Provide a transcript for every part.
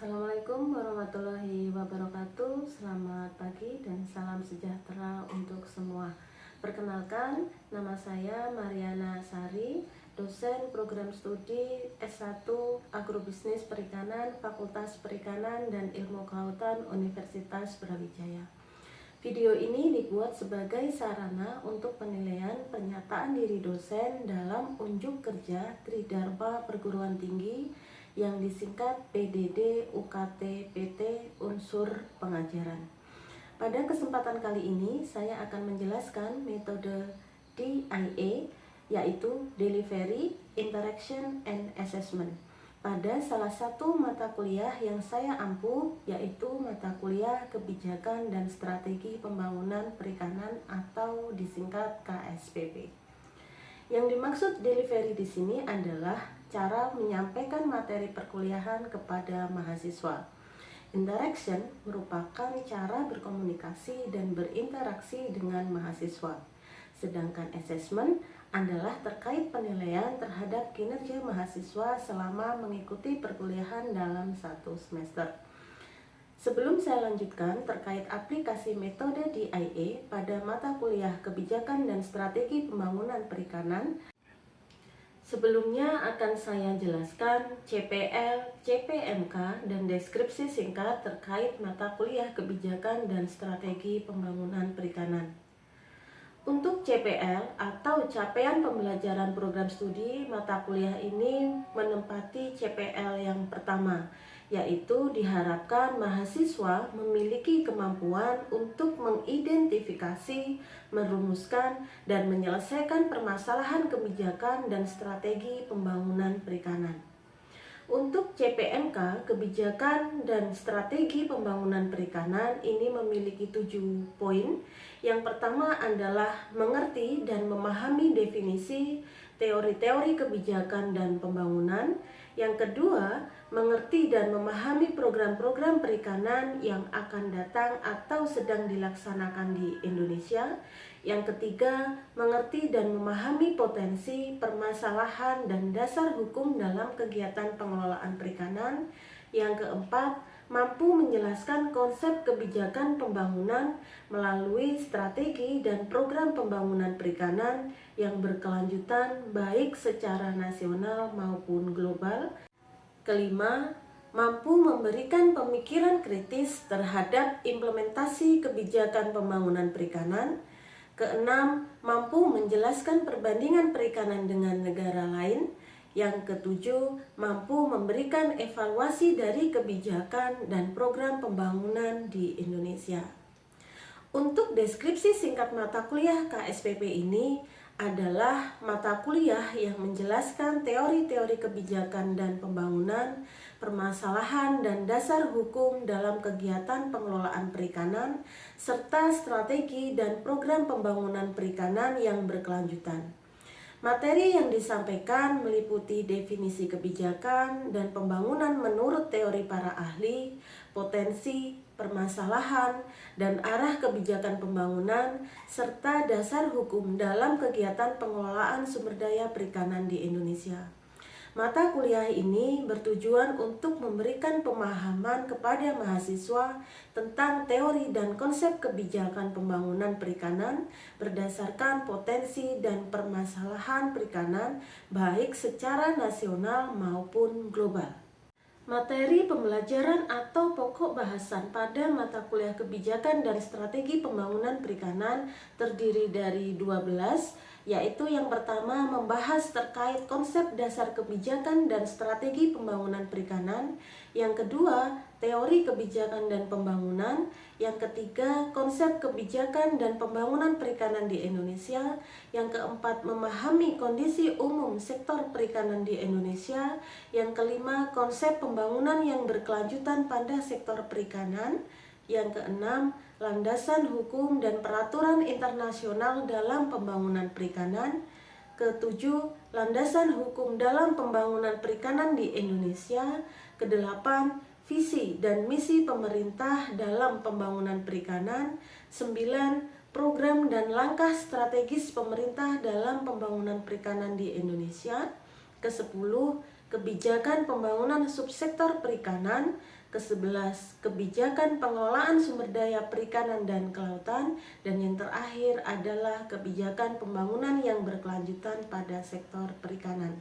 Assalamualaikum warahmatullahi wabarakatuh. Selamat pagi dan salam sejahtera untuk semua. Perkenalkan, nama saya Mariana Sari, dosen program studi S1 Agrobisnis Perikanan, Fakultas Perikanan dan Ilmu Kelautan Universitas Brawijaya. Video ini dibuat sebagai sarana untuk penilaian pernyataan diri dosen dalam unjuk kerja Tridharma Perguruan Tinggi yang disingkat PDD UKT PT Unsur Pengajaran. Pada kesempatan kali ini saya akan menjelaskan metode DIA, yaitu Delivery, Interaction, and Assessment, pada salah satu mata kuliah yang saya ampuh, yaitu mata kuliah Kebijakan dan Strategi Pembangunan Perikanan atau disingkat KSPP. Yang dimaksud delivery di sini adalah cara menyampaikan materi perkuliahan kepada mahasiswa. Interaction merupakan cara berkomunikasi dan berinteraksi dengan mahasiswa. Sedangkan assessment adalah terkait penilaian terhadap kinerja mahasiswa selama mengikuti perkuliahan dalam satu semester. Sebelum saya lanjutkan terkait aplikasi metode DIA pada mata kuliah Kebijakan dan Strategi Pembangunan Perikanan, sebelumnya akan saya jelaskan CPL, CPMK, dan deskripsi singkat terkait mata kuliah Kebijakan dan Strategi Pembangunan Perikanan. Untuk CPL atau Capaian Pembelajaran Program Studi, mata kuliah ini menempati CPL yang pertama, yaitu diharapkan mahasiswa memiliki kemampuan untuk mengidentifikasi, merumuskan, dan menyelesaikan permasalahan kebijakan dan strategi pembangunan perikanan. Untuk CPMK, Kebijakan dan Strategi Pembangunan Perikanan ini memiliki 7 poin. Yang pertama adalah mengerti dan memahami definisi teori-teori kebijakan dan pembangunan. Yang kedua, mengerti dan memahami program-program perikanan yang akan datang atau sedang dilaksanakan di Indonesia. Yang ketiga, mengerti dan memahami potensi, permasalahan, dan dasar hukum dalam kegiatan pengelolaan perikanan. Yang keempat, mampu menjelaskan konsep kebijakan pembangunan melalui strategi dan program pembangunan perikanan yang berkelanjutan baik secara nasional maupun global. Kelima, mampu memberikan pemikiran kritis terhadap implementasi kebijakan pembangunan perikanan. Keenam, mampu menjelaskan perbandingan perikanan dengan negara lain. Yang ketujuh, mampu memberikan evaluasi dari kebijakan dan program pembangunan di Indonesia. Untuk deskripsi singkat mata kuliah KSPP ini adalah mata kuliah yang menjelaskan teori-teori kebijakan dan pembangunan, permasalahan dan dasar hukum dalam kegiatan pengelolaan perikanan, serta strategi dan program pembangunan perikanan yang berkelanjutan. Materi yang disampaikan meliputi definisi kebijakan dan pembangunan menurut teori para ahli, potensi, permasalahan, dan arah kebijakan pembangunan, serta dasar hukum dalam kegiatan pengelolaan sumber daya perikanan di Indonesia. Mata kuliah ini bertujuan untuk memberikan pemahaman kepada mahasiswa tentang teori dan konsep kebijakan pembangunan perikanan berdasarkan potensi dan permasalahan perikanan baik secara nasional maupun global. Materi pembelajaran atau pokok bahasan pada mata kuliah Kebijakan dan Strategi Pembangunan Perikanan terdiri dari 12, yaitu yang pertama membahas terkait konsep dasar kebijakan dan strategi pembangunan perikanan. Yang kedua, teori kebijakan dan pembangunan. Yang ketiga, konsep kebijakan dan pembangunan perikanan di Indonesia. Yang keempat, memahami kondisi umum sektor perikanan di Indonesia. Yang kelima, konsep pembangunan yang berkelanjutan pada sektor perikanan. Yang keenam, landasan hukum dan peraturan internasional dalam pembangunan perikanan. Ketujuh, landasan hukum dalam pembangunan perikanan di Indonesia. Kedelapan, visi dan misi pemerintah dalam pembangunan perikanan. 9, program dan langkah strategis pemerintah dalam pembangunan perikanan di Indonesia. Ke-10, kebijakan pembangunan subsektor perikanan. Ke-11, kebijakan pengelolaan sumber daya perikanan dan kelautan. Dan yang terakhir adalah kebijakan pembangunan yang berkelanjutan pada sektor perikanan.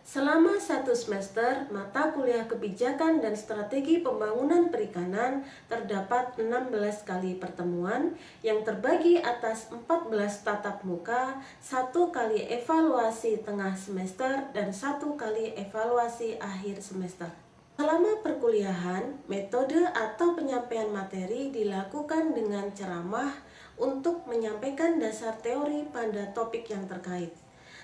Selama 1 semester, mata kuliah kebijakan dan strategi pembangunan perikanan terdapat 16 kali pertemuan yang terbagi atas 14 tatap muka, 1 kali evaluasi tengah semester, dan 1 kali evaluasi akhir semester. Selama perkuliahan, metode atau penyampaian materi dilakukan dengan ceramah untuk menyampaikan dasar teori pada topik yang terkait.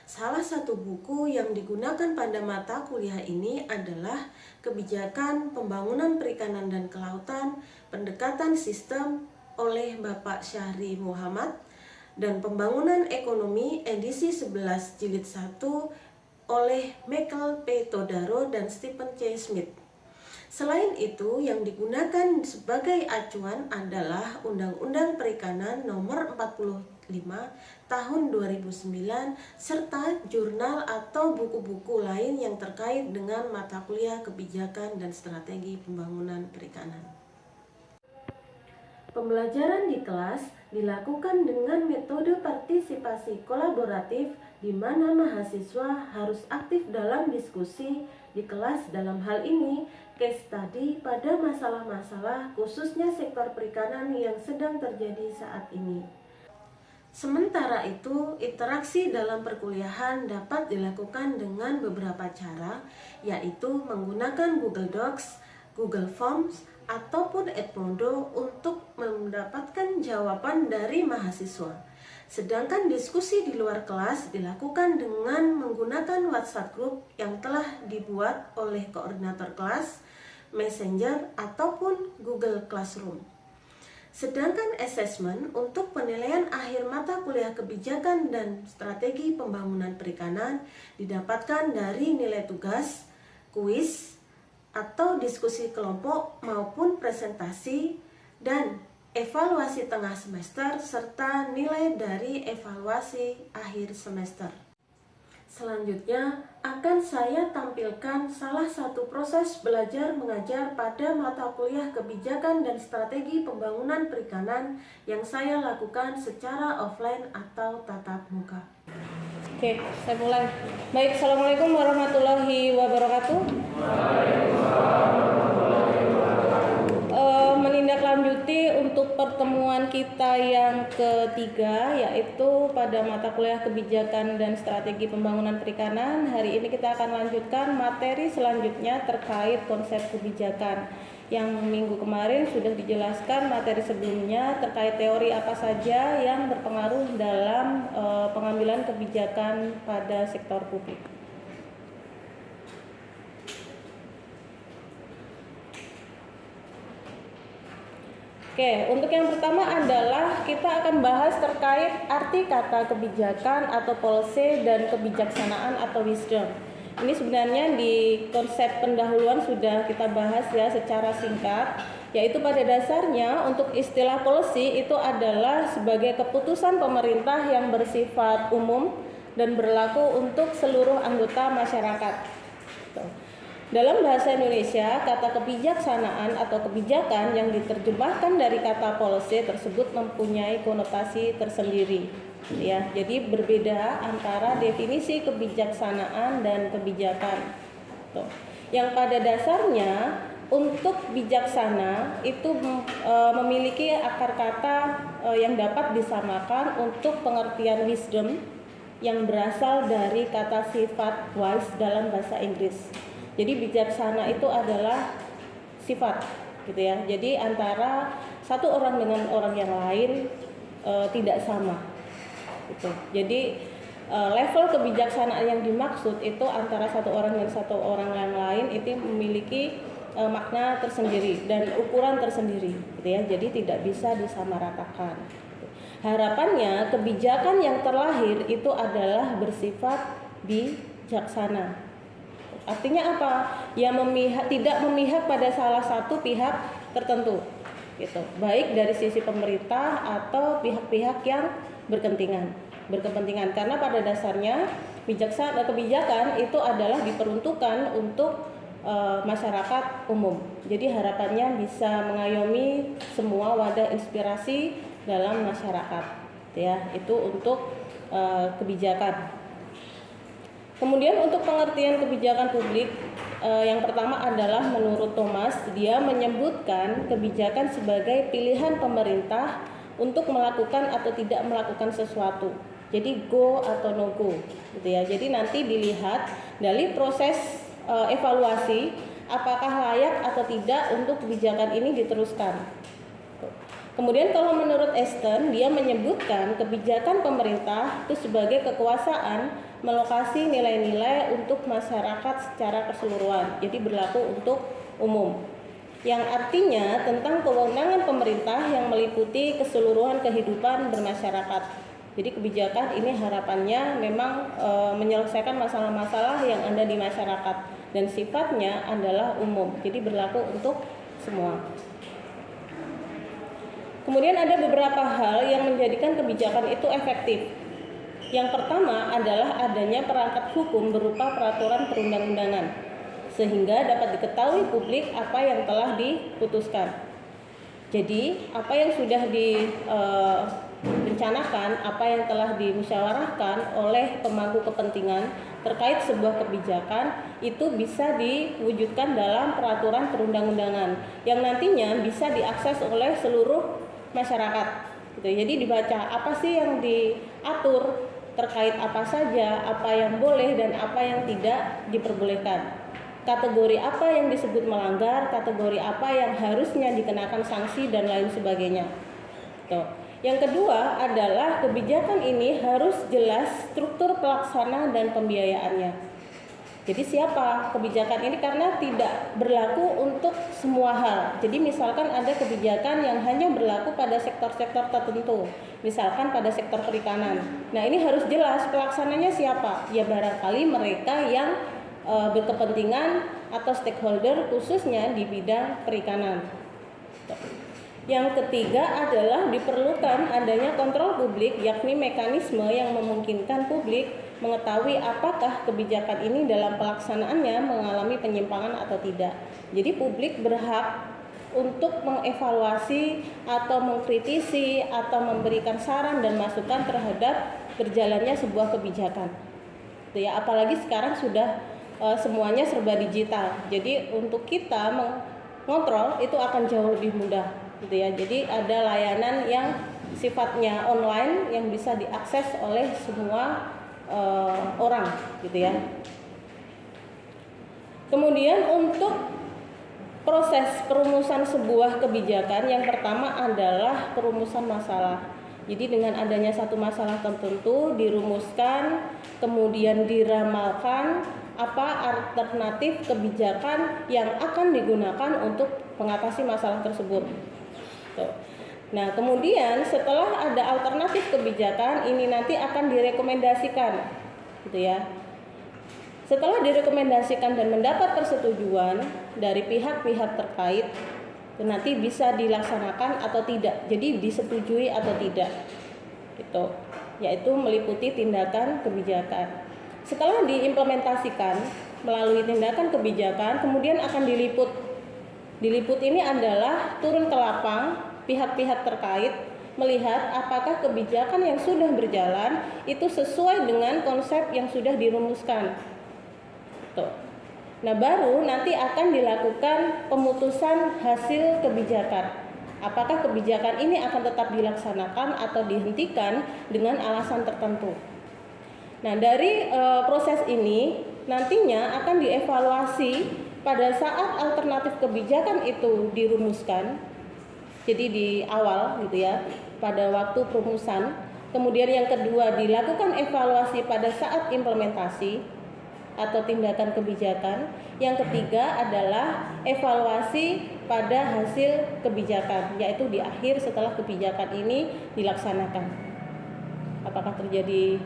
Salah satu buku yang digunakan pada mata kuliah ini adalah Kebijakan Pembangunan Perikanan dan Kelautan, Pendekatan Sistem oleh Bapak Syahri Muhammad, dan Pembangunan Ekonomi edisi 11 jilid 1 oleh Michael P. Todaro dan Stephen C. Smith. Selain itu, yang digunakan sebagai acuan adalah Undang-Undang Perikanan Nomor 45 Tahun 2009 serta jurnal atau buku-buku lain yang terkait dengan mata kuliah kebijakan dan strategi pembangunan perikanan. Pembelajaran di kelas dilakukan dengan metode partisipasi kolaboratif di mana mahasiswa harus aktif dalam diskusi di kelas. Dalam hal ini, case study pada masalah-masalah khususnya sektor perikanan yang sedang terjadi saat ini. Sementara itu, interaksi dalam perkuliahan dapat dilakukan dengan beberapa cara, yaitu menggunakan Google Docs, Google Forms, ataupun Edmodo untuk mendapatkan jawaban dari mahasiswa. Sedangkan diskusi di luar kelas dilakukan dengan menggunakan WhatsApp group yang telah dibuat oleh koordinator kelas, Messenger, ataupun Google Classroom. Sedangkan assessment untuk penilaian akhir mata kuliah kebijakan dan strategi pembangunan perikanan didapatkan dari nilai tugas, kuis, atau diskusi kelompok maupun presentasi, dan evaluasi tengah semester serta nilai dari evaluasi akhir semester. Selanjutnya akan saya tampilkan salah satu proses belajar mengajar pada mata kuliah kebijakan dan strategi pembangunan perikanan yang saya lakukan secara offline atau tatap muka. Oke, saya mulai. Baik, Assalamualaikum warahmatullahi wabarakatuh. Menindaklanjuti untuk pertemuan kita yang ketiga, yaitu pada mata kuliah kebijakan dan strategi pembangunan perikanan. Hari ini kita akan lanjutkan materi selanjutnya terkait konsep kebijakan. Yang minggu kemarin sudah dijelaskan materi sebelumnya terkait teori apa saja yang berpengaruh dalam pengambilan kebijakan pada sektor publik. Oke, untuk yang pertama adalah kita akan bahas terkait arti kata kebijakan atau policy dan kebijaksanaan atau wisdom. Ini sebenarnya di konsep pendahuluan sudah kita bahas ya secara singkat, yaitu pada dasarnya untuk istilah policy itu adalah sebagai keputusan pemerintah yang bersifat umum dan berlaku untuk seluruh anggota masyarakat. Dalam bahasa Indonesia, kata kebijaksanaan atau kebijakan yang diterjemahkan dari kata policy tersebut mempunyai konotasi tersendiri. Ya, jadi berbeda antara definisi kebijaksanaan dan kebijakan. Yang pada dasarnya untuk bijaksana itu memiliki akar kata yang dapat disamakan untuk pengertian wisdom yang berasal dari kata sifat wise dalam bahasa Inggris. Jadi bijaksana itu adalah sifat, gitu ya. Jadi antara satu orang dengan orang yang lain tidak sama. Gitu. Jadi level kebijaksanaan yang dimaksud itu antara satu orang dan satu orang yang lain itu memiliki makna tersendiri dan ukuran tersendiri, gitu ya. Jadi tidak bisa disamaratakan. Harapannya kebijakan yang terlahir itu adalah bersifat bijaksana. Artinya apa? Yang tidak memihak pada salah satu pihak tertentu, gitu. Baik dari sisi pemerintah atau pihak-pihak yang berkepentingan. berkepentingan, karena pada dasarnya kebijakan itu adalah diperuntukkan untuk masyarakat umum. Jadi harapannya bisa mengayomi semua wadah inspirasi dalam masyarakat, ya. Itu untuk kebijakan. Kemudian untuk pengertian kebijakan publik, yang pertama adalah menurut Thomas, dia menyebutkan kebijakan sebagai pilihan pemerintah untuk melakukan atau tidak melakukan sesuatu. Jadi go atau no go, gitu ya. Jadi nanti dilihat dari proses evaluasi apakah layak atau tidak untuk kebijakan ini diteruskan. Kemudian kalau menurut Easton, dia menyebutkan kebijakan pemerintah itu sebagai kekuasaan melokasi nilai-nilai untuk masyarakat secara keseluruhan. Jadi berlaku untuk umum. Yang artinya tentang kewenangan pemerintah yang meliputi keseluruhan kehidupan bermasyarakat. Jadi kebijakan ini harapannya memang menyelesaikan masalah-masalah yang ada di masyarakat dan sifatnya adalah umum. Jadi berlaku untuk semua. Kemudian ada beberapa hal yang menjadikan kebijakan itu efektif. Yang pertama adalah adanya perangkat hukum berupa peraturan perundang-undangan, sehingga dapat diketahui publik apa yang telah diputuskan. Jadi apa yang sudah direncanakan, apa yang telah dimusyawarahkan oleh pemangku kepentingan terkait sebuah kebijakan itu bisa diwujudkan dalam peraturan perundang-undangan yang nantinya bisa diakses oleh seluruh masyarakat, gitu. Jadi dibaca apa sih yang diatur terkait apa saja, apa yang boleh dan apa yang tidak diperbolehkan, kategori apa yang disebut melanggar, kategori apa yang harusnya dikenakan sanksi dan lain sebagainya. Tuh. Yang kedua adalah kebijakan ini harus jelas struktur pelaksana dan pembiayaannya. Jadi siapa kebijakan ini, karena tidak berlaku untuk semua hal. Jadi misalkan ada kebijakan yang hanya berlaku pada sektor-sektor tertentu, misalkan pada sektor perikanan. Nah ini harus jelas pelaksananya siapa. Ya barangkali mereka yang berkepentingan atau stakeholder khususnya di bidang perikanan. Yang ketiga adalah diperlukan adanya kontrol publik, yakni mekanisme yang memungkinkan publik mengetahui apakah kebijakan ini dalam pelaksanaannya mengalami penyimpangan atau tidak. Jadi publik berhak untuk mengevaluasi atau mengkritisi atau memberikan saran dan masukan terhadap berjalannya sebuah kebijakan. Ya, apalagi sekarang sudah semuanya serba digital. Jadi untuk kita mengontrol itu akan jauh lebih mudah, gitu ya. Jadi ada layanan yang sifatnya online yang bisa diakses oleh semua orang, gitu ya. Kemudian untuk proses perumusan sebuah kebijakan, yang pertama adalah perumusan masalah. Jadi dengan adanya satu masalah tertentu dirumuskan, kemudian diramalkan apa alternatif kebijakan yang akan digunakan untuk mengatasi masalah tersebut. Tuh. Nah, kemudian setelah ada alternatif kebijakan ini nanti akan direkomendasikan, gitu ya. Setelah direkomendasikan dan mendapat persetujuan dari pihak-pihak terkait, nanti bisa dilaksanakan atau tidak. Jadi disetujui atau tidak, gitu. Yaitu meliputi tindakan kebijakan. Setelah diimplementasikan melalui tindakan kebijakan, kemudian akan diliput. Diliput ini adalah turun ke lapang, pihak-pihak terkait melihat apakah kebijakan yang sudah berjalan itu sesuai dengan konsep yang sudah dirumuskan. Tuh. Nah, baru nanti akan dilakukan pemutusan hasil kebijakan. Apakah kebijakan ini akan tetap dilaksanakan atau dihentikan dengan alasan tertentu. Nah, dari proses ini nantinya akan dievaluasi pada saat alternatif kebijakan itu dirumuskan. Jadi di awal, gitu ya, pada waktu perumusan. Kemudian yang kedua dilakukan evaluasi pada saat implementasi atau tindakan kebijakan. Yang ketiga adalah evaluasi pada hasil kebijakan, yaitu di akhir setelah kebijakan ini dilaksanakan. Apakah terjadi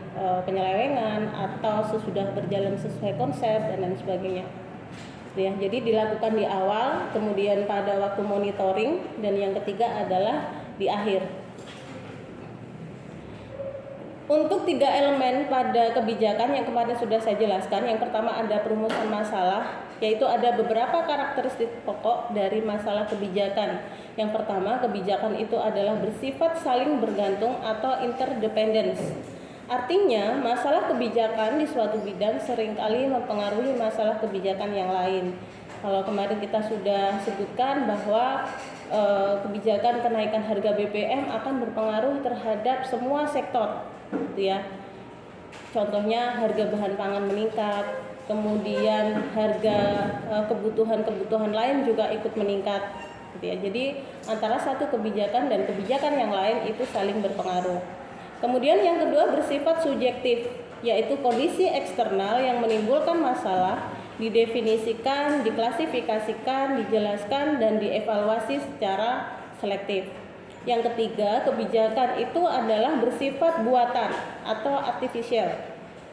penyelewengan atau sesudah berjalan sesuai konsep dan lain sebagainya. Ya, jadi dilakukan di awal, kemudian pada waktu monitoring, dan yang ketiga adalah di akhir. Untuk 3 elemen pada kebijakan yang kemarin sudah saya jelaskan, yang pertama ada perumusan masalah, yaitu ada beberapa karakteristik pokok dari masalah kebijakan. Yang pertama, kebijakan itu adalah bersifat saling bergantung atau interdependence. Artinya, masalah kebijakan di suatu bidang seringkali mempengaruhi masalah kebijakan yang lain. Kalau kemarin kita sudah sebutkan bahwa kebijakan kenaikan harga BBM akan berpengaruh terhadap semua sektor, gitu ya. Contohnya harga bahan pangan meningkat, kemudian harga kebutuhan-kebutuhan lain juga ikut meningkat, gitu ya. Jadi antara satu kebijakan dan kebijakan yang lain itu saling berpengaruh. Kemudian yang kedua bersifat subjektif, yaitu kondisi eksternal yang menimbulkan masalah didefinisikan, diklasifikasikan, dijelaskan, dan dievaluasi secara selektif. Yang ketiga, kebijakan itu adalah bersifat buatan atau artificial.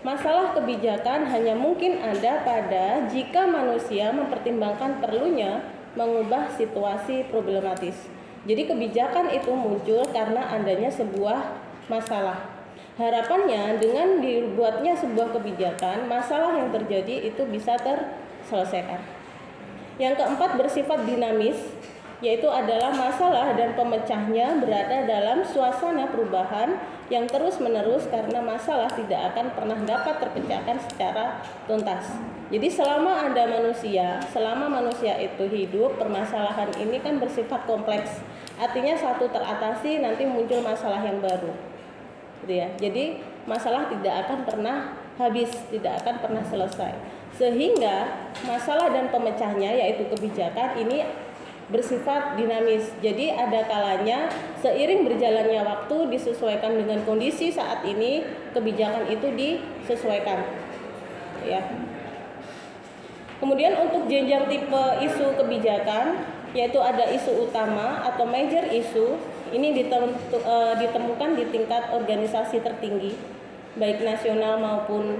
Masalah kebijakan hanya mungkin ada jika manusia mempertimbangkan perlunya mengubah situasi problematis. Jadi kebijakan itu muncul karena adanya sebuah masalah. Harapannya dengan dibuatnya sebuah kebijakan, masalah yang terjadi itu bisa terselesaikan. Yang keempat bersifat dinamis, yaitu adalah masalah dan pemecahnya berada dalam suasana perubahan yang terus-menerus karena masalah tidak akan pernah dapat terpecahkan secara tuntas. Jadi selama ada manusia, selama manusia itu hidup, permasalahan ini kan bersifat kompleks. Artinya satu teratasi nanti muncul masalah yang baru. Gitu ya. Jadi masalah tidak akan pernah habis, tidak akan pernah selesai. Sehingga masalah dan pemecahnya yaitu kebijakan ini bersifat dinamis. Jadi ada kalanya seiring berjalannya waktu disesuaikan dengan kondisi saat ini, kebijakan itu disesuaikan. Ya. Kemudian untuk jenjang tipe isu kebijakan, yaitu ada isu utama atau major issue. Ini ditemukan di tingkat organisasi tertinggi, baik nasional maupun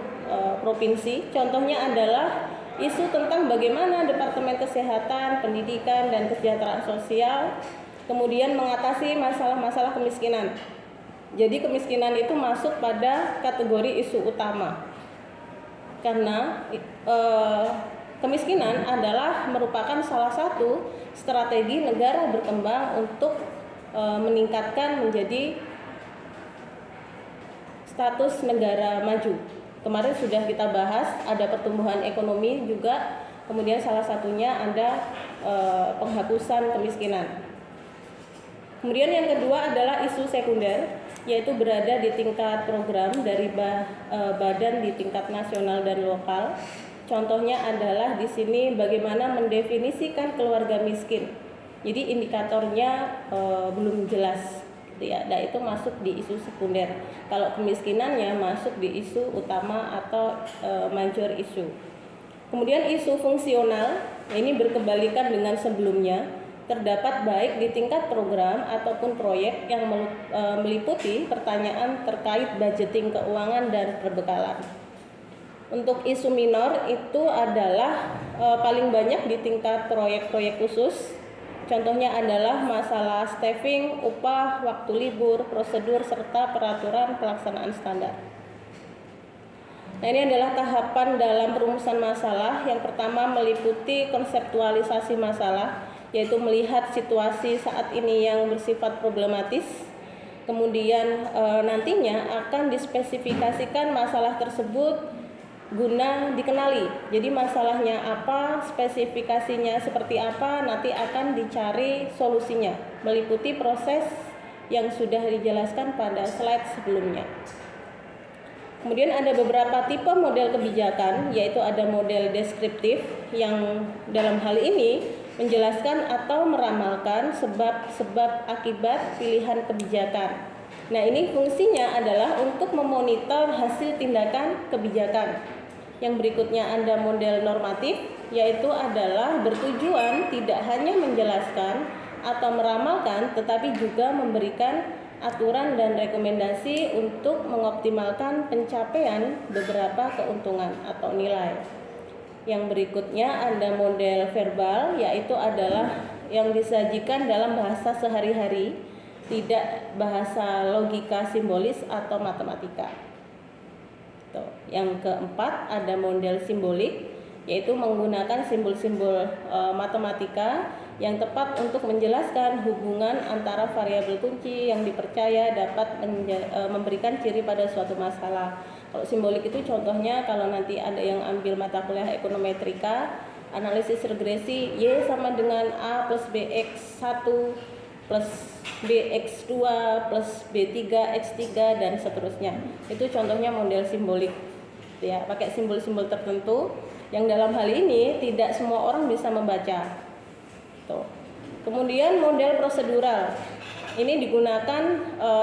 provinsi. Contohnya adalah isu tentang bagaimana Departemen Kesehatan, Pendidikan, dan Kesejahteraan Sosial kemudian mengatasi masalah-masalah kemiskinan. Jadi kemiskinan itu masuk pada kategori isu utama. Karena kemiskinan adalah merupakan salah satu strategi negara berkembang untuk meningkatkan menjadi status negara maju. Kemarin sudah kita bahas, ada pertumbuhan ekonomi juga, kemudian salah satunya ada penghapusan kemiskinan. Kemudian yang kedua adalah isu sekunder, yaitu berada di tingkat program dari badan di tingkat nasional dan lokal. Contohnya adalah di sini bagaimana mendefinisikan keluarga miskin. Jadi indikatornya belum jelas, gitu ya. Nah itu masuk di isu sekunder. Kalau kemiskinannya masuk di isu utama atau major issue. Kemudian isu fungsional, ini berkebalikan dengan sebelumnya. Terdapat baik di tingkat program ataupun proyek yang meliputi pertanyaan terkait budgeting keuangan dan perbekalan. Untuk isu minor itu adalah paling banyak di tingkat proyek-proyek khusus. Contohnya adalah masalah staffing, upah, waktu libur, prosedur, serta peraturan pelaksanaan standar. Nah, ini adalah tahapan dalam perumusan masalah. Yang pertama meliputi konseptualisasi masalah, yaitu melihat situasi saat ini yang bersifat problematis. Kemudian nantinya akan dispesifikasikan masalah tersebut guna dikenali. Jadi masalahnya apa, spesifikasinya seperti apa, nanti akan dicari solusinya, meliputi proses yang sudah dijelaskan pada slide sebelumnya. Kemudian ada beberapa tipe model kebijakan, yaitu ada model deskriptif yang dalam hal ini menjelaskan atau meramalkan sebab-sebab akibat pilihan kebijakan. Nah, ini fungsinya adalah untuk memonitor hasil tindakan kebijakan. Yang berikutnya ada model normatif, yaitu adalah bertujuan tidak hanya menjelaskan atau meramalkan, tetapi juga memberikan aturan dan rekomendasi untuk mengoptimalkan pencapaian beberapa keuntungan atau nilai. Yang berikutnya ada model verbal, yaitu adalah yang disajikan dalam bahasa sehari-hari. tidak bahasa logika simbolis atau matematika. Tuh. Yang keempat ada model simbolik, yaitu menggunakan simbol-simbol matematika yang tepat untuk menjelaskan hubungan antara variabel kunci yang dipercaya dapat memberikan ciri pada suatu masalah. Kalau simbolik itu contohnya kalau nanti ada yang ambil mata kuliah ekonometrika, analisis regresi, Y sama dengan A plus BX1 plus BX2 plus B3X3 dan seterusnya. Itu contohnya model simbolik. Ya, pakai simbol-simbol tertentu yang dalam hal ini tidak semua orang bisa membaca. Tuh. Kemudian model prosedural. Ini digunakan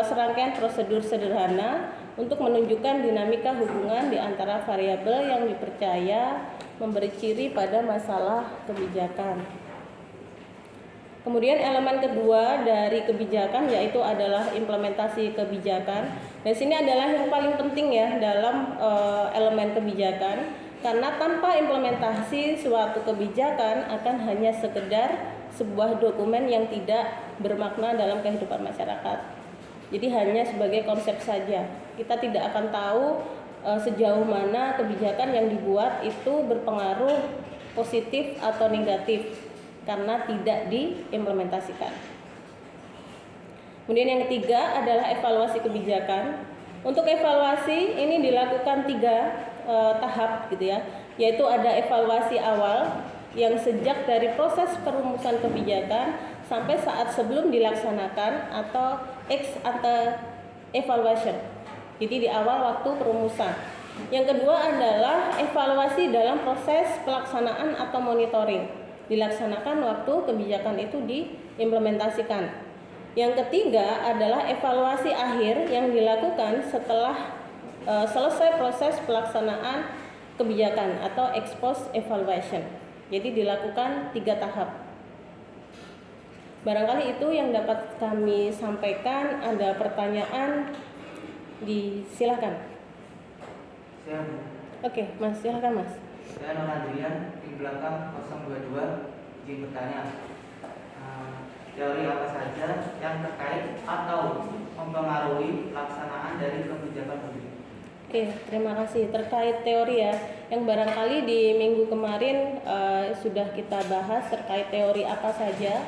serangkaian prosedur sederhana untuk menunjukkan dinamika hubungan di antara variabel yang dipercaya memberi ciri pada masalah kebijakan. Kemudian elemen kedua dari kebijakan yaitu adalah implementasi kebijakan. Dan sini adalah yang paling penting ya dalam elemen kebijakan, karena tanpa implementasi suatu kebijakan akan hanya sekedar sebuah dokumen yang tidak bermakna dalam kehidupan masyarakat. Jadi hanya sebagai konsep saja. Kita tidak akan tahu sejauh mana kebijakan yang dibuat itu berpengaruh positif atau negatif karena tidak diimplementasikan. Kemudian yang ketiga adalah evaluasi kebijakan. Untuk evaluasi ini dilakukan 3 tahap gitu ya, yaitu ada evaluasi awal yang sejak dari proses perumusan kebijakan sampai saat sebelum dilaksanakan atau ex ante evaluation. Jadi di awal waktu perumusan. Yang kedua adalah evaluasi dalam proses pelaksanaan atau monitoring. Dilaksanakan waktu kebijakan itu diimplementasikan. Yang ketiga adalah evaluasi akhir yang dilakukan setelah selesai proses pelaksanaan kebijakan atau ex post evaluation. Jadi dilakukan 3 tahap. Barangkali itu yang dapat kami sampaikan. Ada pertanyaan? Silakan. Oke, Mas, silakan Mas. Saya Nur Adrian, tim belakang 022, izin bertanya. Teori apa saja yang terkait atau mempengaruhi pelaksanaan dari kebijakan publik? Oke, terima kasih. Terkait teori ya, yang barangkali di minggu kemarin sudah kita bahas terkait teori apa saja,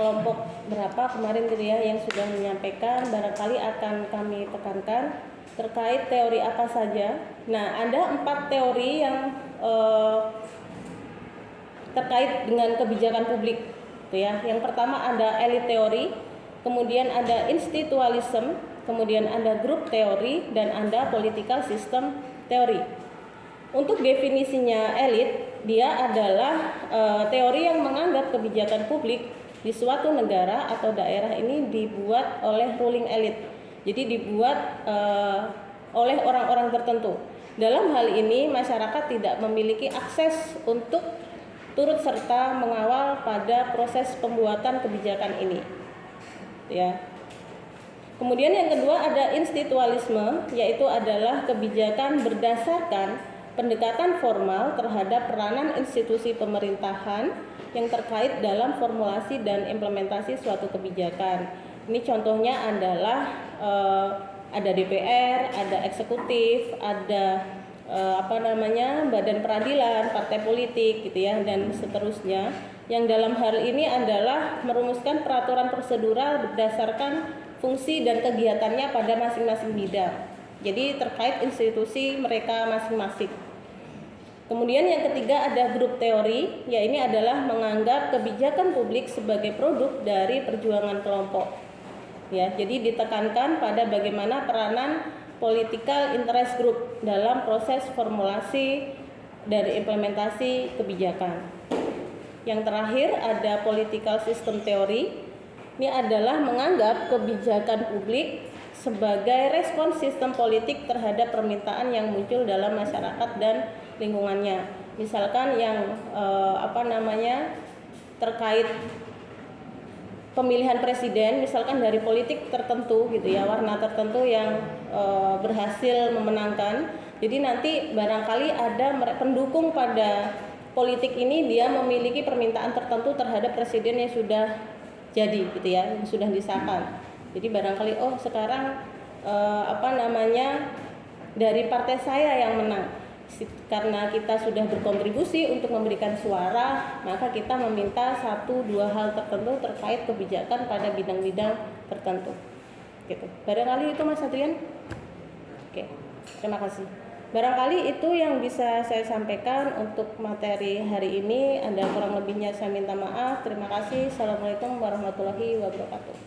kelompok berapa kemarin gitu ya yang sudah menyampaikan, barangkali akan kami tekankan terkait teori apa saja. Nah, ada 4 teori yang terkait dengan kebijakan publik, gitu ya. Yang pertama ada elit teori, kemudian ada institualism, kemudian ada grup teori, dan ada political system teori. Untuk definisinya elit, dia adalah teori yang menganggap kebijakan publik di suatu negara atau daerah ini dibuat oleh ruling elite. Jadi dibuat oleh orang-orang tertentu. Dalam hal ini masyarakat tidak memiliki akses untuk turut serta mengawal pada proses pembuatan kebijakan ini. Ya. Kemudian yang kedua ada institualisme, yaitu adalah kebijakan berdasarkan pendekatan formal terhadap peranan institusi pemerintahan yang terkait dalam formulasi dan implementasi suatu kebijakan. Ini contohnya adalah ada DPR, ada eksekutif, ada badan peradilan, partai politik gitu ya, dan seterusnya. Yang dalam hal ini adalah merumuskan peraturan prosedural berdasarkan fungsi dan kegiatannya pada masing-masing bidang. Jadi terkait institusi mereka masing-masing. Kemudian yang ketiga ada grup teori, ya ini adalah menganggap kebijakan publik sebagai produk dari perjuangan kelompok. Ya, jadi ditekankan pada bagaimana peranan political interest group dalam proses formulasi dari implementasi kebijakan. Yang terakhir ada political system theory. Ini adalah menganggap kebijakan publik sebagai respons sistem politik terhadap permintaan yang muncul dalam masyarakat dan lingkungannya. Misalkan yang terkait pemilihan presiden, misalkan dari politik tertentu gitu ya, warna tertentu yang berhasil memenangkan. Jadi nanti barangkali ada pendukung pada politik ini, dia memiliki permintaan tertentu terhadap presiden yang sudah jadi gitu ya, yang sudah disahkan. Jadi barangkali sekarang dari partai saya yang menang. Karena kita sudah berkontribusi untuk memberikan suara, maka kita meminta 1-2 hal tertentu terkait kebijakan pada bidang-bidang tertentu. Gitu. Barangkali itu Mas Adrian. Oke, terima kasih. Barangkali itu yang bisa saya sampaikan untuk materi hari ini. Ada kurang lebihnya saya minta maaf. Terima kasih. Assalamualaikum warahmatullahi wabarakatuh.